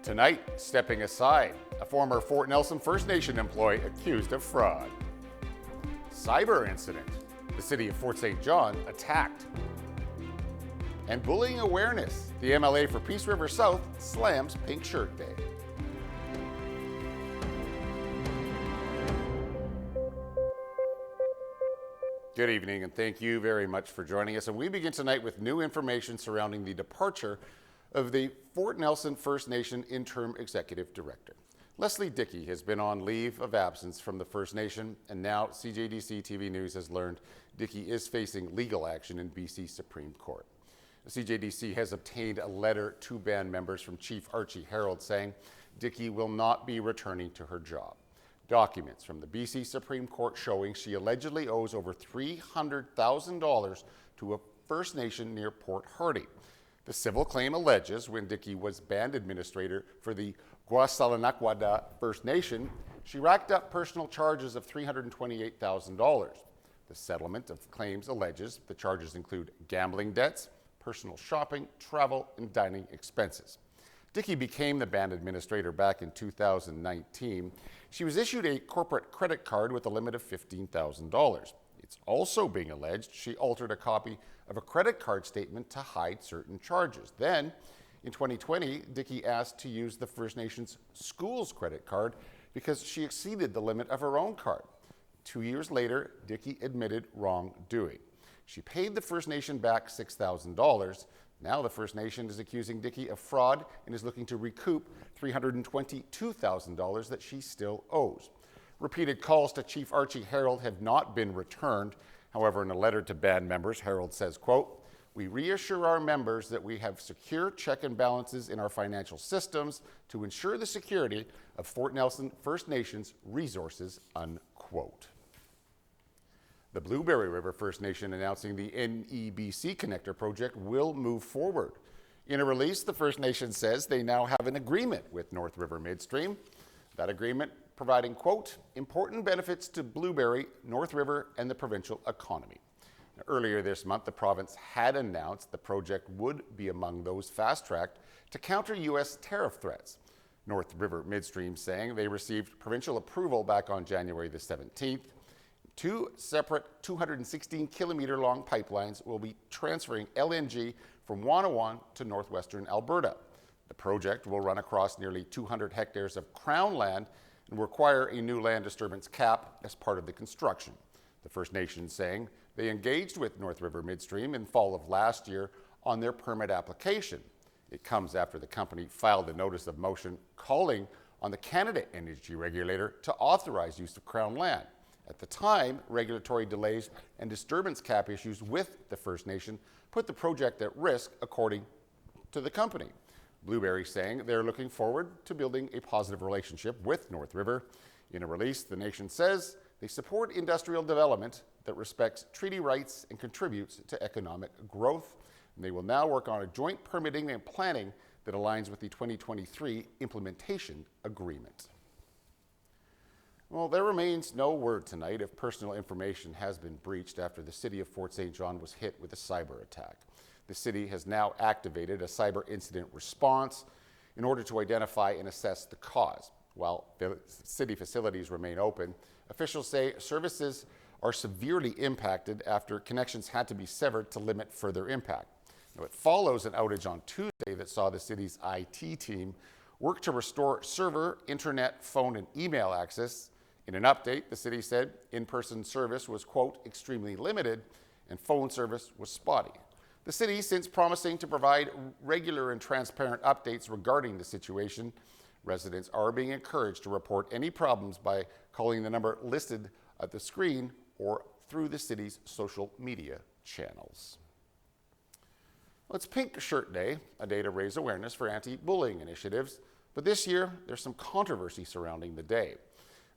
Tonight, stepping aside, a former Fort Nelson First Nation employee accused of fraud. Cyber incident, the city of Fort St. John attacked. And bullying awareness, the MLA for Peace River South slams Pink Shirt Day. Good evening, and thank you very much for joining us. And we begin tonight with new information surrounding the departure of the Fort Nelson First Nation Interim Executive Director. Leslie Dickey has been on leave of absence from the First Nation, and now CJDC-TV News has learned Dickey is facing legal action in BC Supreme Court. The CJDC has obtained a letter to band members from Chief Archie Harold saying Dickey will not be returning to her job. Documents from the BC Supreme Court showing she allegedly owes over $300,000 to a First Nation near Port Hardy. The civil claim alleges when Dickey was band administrator for the Guasalanaquada First Nation, she racked up personal charges of $328,000. The settlement of claims alleges the charges include gambling debts, personal shopping, travel, and dining expenses. Dickey became the band administrator back in 2019. She was issued a corporate credit card with a limit of $15,000. It's also being alleged she altered a copy of a credit card statement to hide certain charges. Then, in 2020, Dickey asked to use the First Nations school's credit card because she exceeded the limit of her own card. 2 years later, Dickey admitted wrongdoing. She paid the First Nation back $6,000. Now the First Nation is accusing Dickey of fraud and is looking to recoup $322,000 that she still owes. Repeated calls to Chief Archie Harold have not been returned. However, in a letter to band members, Harold says, quote, "We reassure our members that we have secure check and balances in our financial systems to ensure the security of Fort Nelson First Nations resources," unquote. The Blueberry River First Nation announcing the NEBC Connector project will move forward. In a release, the First Nation says they now have an agreement with North River Midstream. That agreement providing, quote, "important benefits to Blueberry, North River, and the provincial economy." Now, earlier this month, the province had announced the project would be among those fast-tracked to counter U.S. tariff threats. North River Midstream saying they received provincial approval back on January the 17th. Two separate 216-kilometer-long pipelines will be transferring LNG from Wanawon to northwestern Alberta. The project will run across nearly 200 hectares of Crown land and require a new land disturbance cap as part of the construction. The First Nation saying they engaged with North River Midstream in fall of last year on their permit application. It comes after the company filed a notice of motion calling on the Canada Energy Regulator to authorize use of Crown land. At the time, regulatory delays and disturbance cap issues with the First Nation put the project at risk, according to the company. Blueberry saying they're looking forward to building a positive relationship with North River. In a release, the nation says they support industrial development that respects treaty rights and contributes to economic growth. And they will now work on a joint permitting and planning that aligns with the 2023 implementation agreement. Well, there remains no word tonight if personal information has been breached after the city of Fort St. John was hit with a cyber attack. The city has now activated a cyber incident response in order to identify and assess the cause. While city facilities remain open, officials say services are severely impacted after connections had to be severed to limit further impact. Now, it follows an outage on Tuesday that saw the city's IT team work to restore server, internet, phone, and email access. In an update, the city said in-person service was, quote, extremely limited and phone service was spotty. The city, since promising to provide regular and transparent updates regarding the situation, residents are being encouraged to report any problems by calling the number listed at the screen or through the city's social media channels. Well, it's Pink Shirt Day, a day to raise awareness for anti-bullying initiatives, but this year there's some controversy surrounding the day.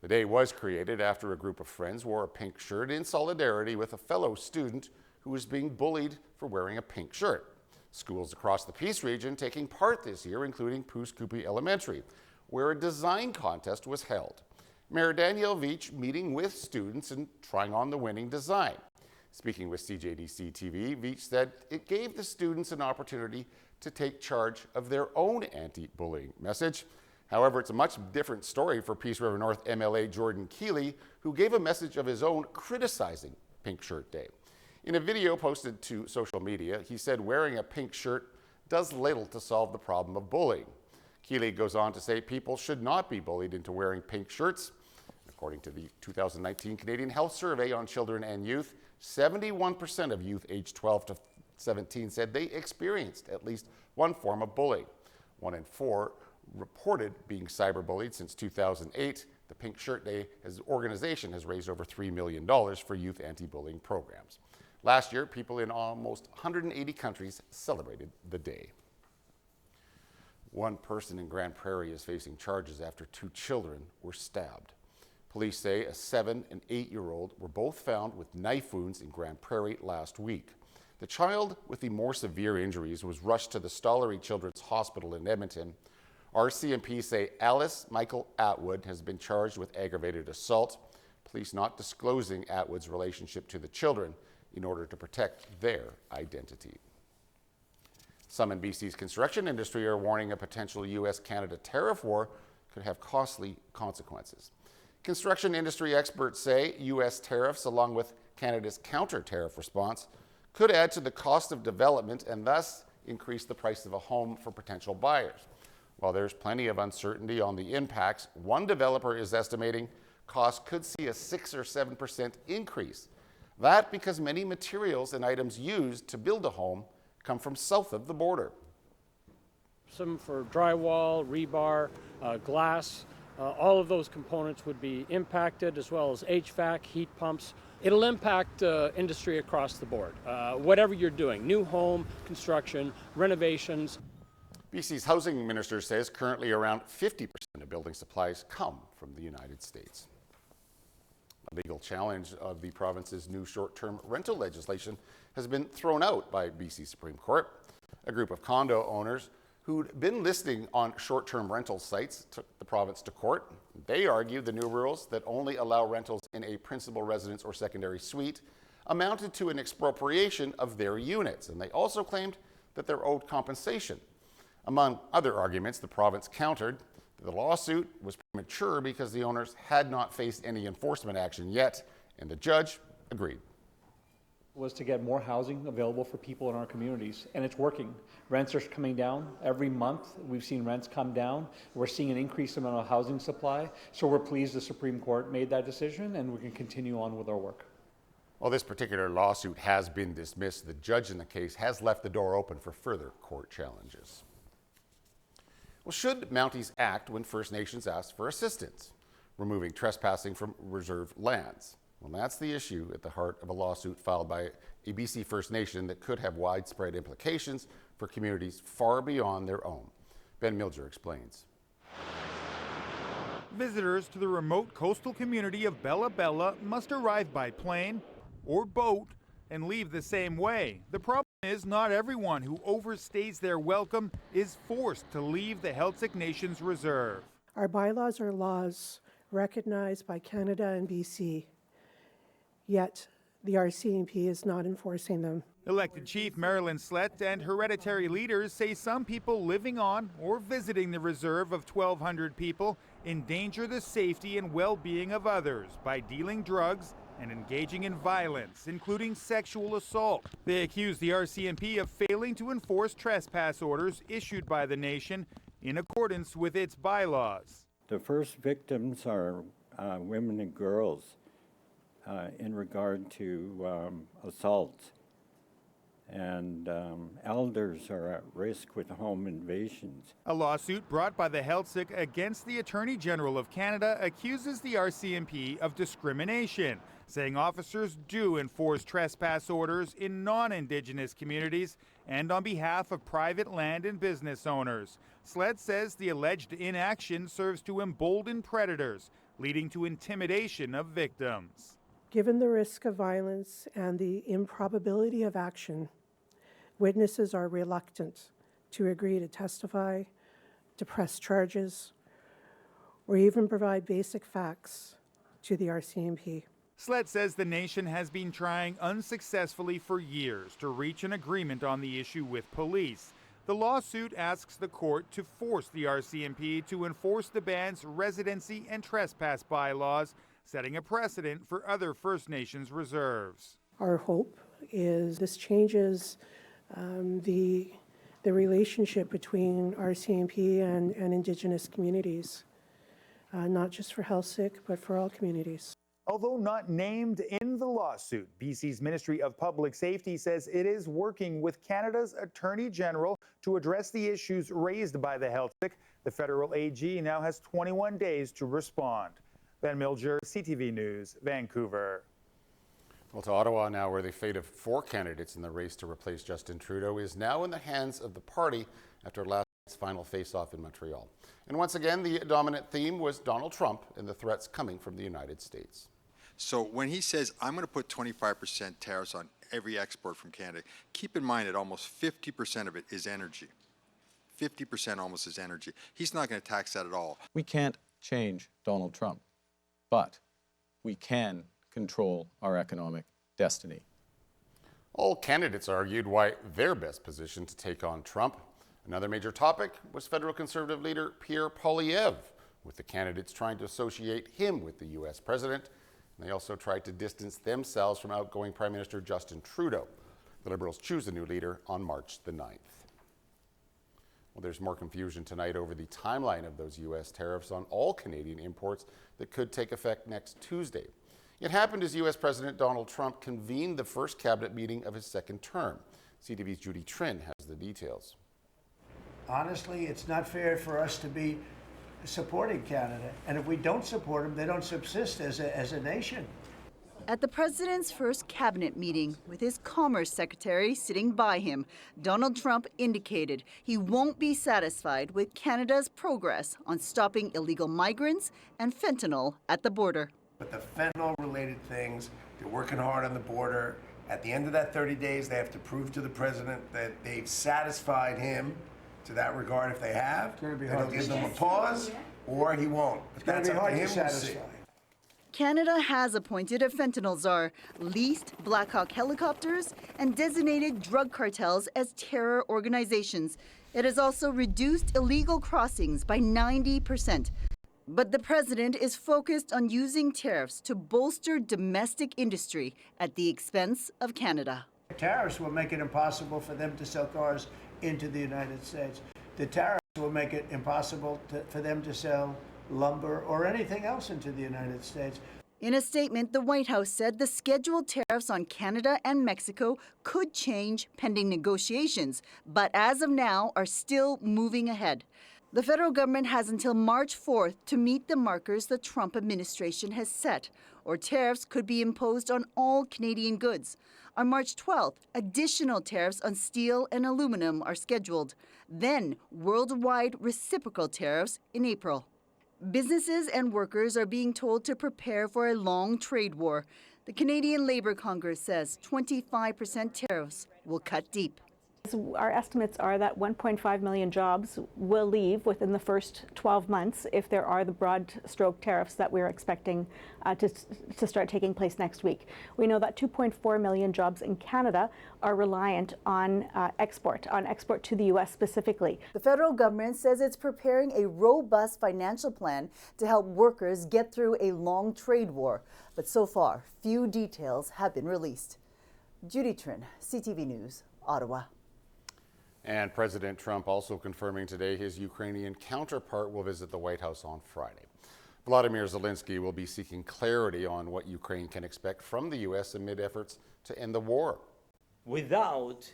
The day was created after a group of friends wore a pink shirt in solidarity with a fellow student who was being bullied for wearing a pink shirt. Schools across the Peace region taking part this year, including Pouce Elementary, where a design contest was held. Mayor Danielle Veach meeting with students and trying on the winning design. Speaking with CJDC-TV, Veach said it gave the students an opportunity to take charge of their own anti-bullying message. However, it's a much different story for Peace River North MLA Jordan Keeley, who gave a message of his own criticizing Pink Shirt Day. In a video posted to social media, he said wearing a pink shirt does little to solve the problem of bullying. Keeley goes on to say people should not be bullied into wearing pink shirts. According to the 2019 Canadian Health Survey on Children and Youth, 71% of youth aged 12 to 17 said they experienced at least one form of bullying. 1 in 4 reported being cyberbullied since 2008. The Pink Shirt Day organization has raised over $3 million for youth anti-bullying programs. Last year, people in almost 180 countries celebrated the day. One person in Grand Prairie is facing charges after 2 children were stabbed. Police say a 7- and 8-year-old were both found with knife wounds in Grand Prairie last week. The child with the more severe injuries was rushed to the Stollery Children's Hospital in Edmonton. RCMP say Alice Michael Atwood has been charged with aggravated assault, police not disclosing Atwood's relationship to the children in order to protect their identity. Some in BC's construction industry are warning a potential U.S.-Canada tariff war could have costly consequences. Construction industry experts say U.S. tariffs, along with Canada's counter-tariff response, could add to the cost of development and thus increase the price of a home for potential buyers. While there's plenty of uncertainty on the impacts, one developer is estimating costs could see a 6 or 7% increase. That because many materials and items used to build a home come from south of the border. Some for drywall, rebar, glass, all of those components would be impacted, as well as HVAC, heat pumps. It'll impact industry across the board. Whatever you're doing, new home construction, renovations. BC's housing minister says currently around 50% of building supplies come from the United States. A legal challenge of the province's new short-term rental legislation has been thrown out by BC Supreme Court. A group of condo owners who'd been listing on short-term rental sites took the province to court. They argued the new rules that only allow rentals in a principal residence or secondary suite amounted to an expropriation of their units, and they also claimed that they're owed compensation. Among other arguments, the province countered that the lawsuit was premature because the owners had not faced any enforcement action yet, and the judge agreed. Was to get more housing available for people in our communities, and it's working. Rents are coming down every month. We've seen rents come down. We're seeing an increased amount of housing supply, so we're pleased the Supreme Court made that decision, and we can continue on with our work. While this particular lawsuit has been dismissed, the judge in the case has left the door open for further court challenges. Well, should Mounties act when First Nations ask for assistance, removing trespassing from reserved lands? Well, that's the issue at the heart of a lawsuit filed by a BC First Nation that could have widespread implications for communities far beyond their own. Ben Milger explains. Visitors to the remote coastal community of Bella Bella must arrive by plane or boat and leave the same way. The problem is not everyone who overstays their welcome is forced to leave the Heiltsuk Nation's reserve. Our bylaws are laws recognized by Canada and BC, yet the RCMP is not enforcing them. Elected Chief Marilyn Slett and hereditary leaders say some people living on or visiting the reserve of 1,200 people endanger the safety and well-being of others by dealing drugs and engaging in violence, including sexual assault. They accuse the RCMP of failing to enforce trespass orders issued by the nation in accordance with its bylaws. The first victims are women and girls in regard to assault, and elders are at risk with home invasions. A lawsuit brought by the Heiltsuk against the Attorney General of Canada accuses the RCMP of discrimination, saying officers do enforce trespass orders in non-Indigenous communities and on behalf of private land and business owners. Sled says the alleged inaction serves to embolden predators, leading to intimidation of victims. Given the risk of violence and the improbability of action, witnesses are reluctant to agree to testify, to press charges, or even provide basic facts to the RCMP. Slett says the nation has been trying unsuccessfully for years to reach an agreement on the issue with police. The lawsuit asks the court to force the RCMP to enforce the band's residency and trespass bylaws, setting a precedent for other First Nations reserves. Our hope is this changes the relationship between RCMP and Indigenous communities, not just for Helsik, but for all communities. Although not named in the lawsuit, BC's Ministry of Public Safety says it is working with Canada's Attorney General to address the issues raised by the Helsik. The federal AG now has 21 days to respond. Ben Milger, CTV News, Vancouver. Well, to Ottawa now, where the fate of 4 candidates in the race to replace Justin Trudeau is now in the hands of the party after last night's final face-off in Montreal. And once again, the dominant theme was Donald Trump and the threats coming from the United States. So when he says, I'm going to put 25% tariffs on every export from Canada, keep in mind that almost 50% of it is energy. 50% almost is energy. He's not going to tax that at all. We can't change Donald Trump, but we can control our economic destiny. All candidates argued why they're best positioned to take on Trump. Another major topic was federal Conservative leader Pierre Poilievre, with the candidates trying to associate him with the U.S. president. They also tried to distance themselves from outgoing Prime Minister Justin Trudeau. The Liberals choose a new leader on March the 9th. Well, there's more confusion tonight over the timeline of those U.S. tariffs on all Canadian imports that could take effect next Tuesday. It happened as U.S. President Donald Trump convened the first cabinet meeting of his second term. CTV's Judy Trin has the details. Honestly, it's not fair for us to be supporting Canada. And if we don't support them, they don't subsist as a nation. At the president's first cabinet meeting, with his commerce secretary sitting by him, Donald Trump indicated he won't be satisfied with Canada's progress on stopping illegal migrants and fentanyl at the border. But the fentanyl-related things, they're working hard on the border. At the end of that 30 days, they have to prove to the president that they've satisfied him to that regard. If they have, then he'll give them a pause, or he won't. But that's up to him. We'll see. Canada has appointed a fentanyl czar, leased Black Hawk helicopters, and designated drug cartels as terror organizations. It has also reduced illegal crossings by 90%. But the president is focused on using tariffs to bolster domestic industry at the expense of Canada. Tariffs will make it impossible for them to sell cars into the United States. The tariffs will make it impossible for them to sell lumber or anything else into the United States. In a statement, the White House said the scheduled tariffs on Canada and Mexico could change pending negotiations, but as of now are still moving ahead. The federal government has until March 4th to meet the markers the Trump administration has set, or tariffs could be imposed on all Canadian goods. On March 12th, additional tariffs on steel and aluminum are scheduled. Then, worldwide reciprocal tariffs in April. Businesses and workers are being told to prepare for a long trade war. The Canadian Labour Congress says 25% tariffs will cut deep. Our estimates are that 1.5 million jobs will leave within the first 12 months if there are the broad stroke tariffs that we're expecting to start taking place next week. We know that 2.4 million jobs in Canada are reliant on export to the U.S. specifically. The federal government says it's preparing a robust financial plan to help workers get through a long trade war. But so far, few details have been released. Judy Trin, CTV News, Ottawa. And President Trump also confirming today his Ukrainian counterpart will visit the White House on Friday. Vladimir Zelensky will be seeking clarity on what Ukraine can expect from the U.S. amid efforts to end the war. Without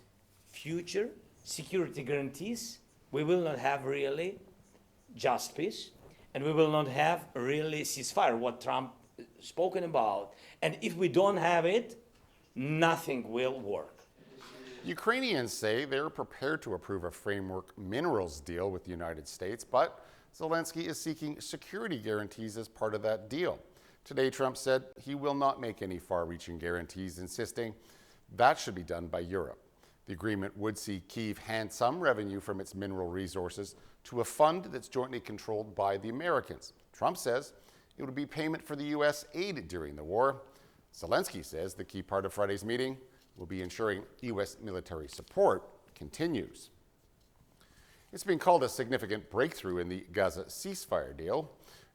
future security guarantees, we will not have really just peace, and we will not have really ceasefire, what Trump spoken about. And if we don't have it, nothing will work. Ukrainians say they're prepared to approve a framework minerals deal with the United States, but Zelensky is seeking security guarantees as part of that deal. Today, Trump said he will not make any far-reaching guarantees, insisting that should be done by Europe. The agreement would see Kyiv hand some revenue from its mineral resources to a fund that's jointly controlled by the Americans. Trump says it would be payment for the U.S. aid during the war. Zelensky says the key part of Friday's meeting will be ensuring U.S. military support continues. It's been called a significant breakthrough in the Gaza ceasefire deal.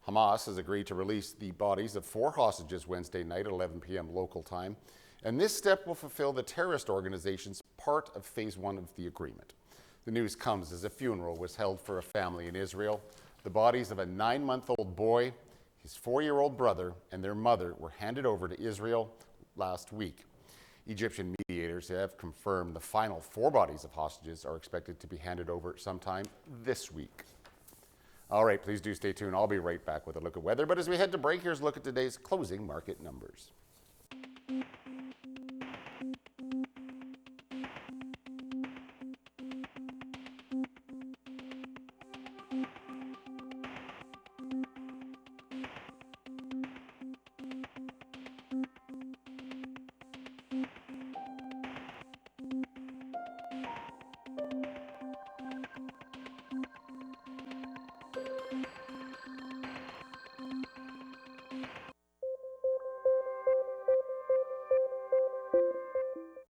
Hamas has agreed to release the bodies of 4 hostages Wednesday night at 11 p.m. local time, and this step will fulfill the terrorist organization's part of phase 1 of the agreement. The news comes as a funeral was held for a family in Israel. The bodies of a 9-month-old boy, his 4-year-old brother, and their mother were handed over to Israel last week. Egyptian mediators have confirmed the final 4 bodies of hostages are expected to be handed over sometime this week. All right, please do stay tuned. I'll be right back with a look at weather. But as we head to break, here's a look at today's closing market numbers.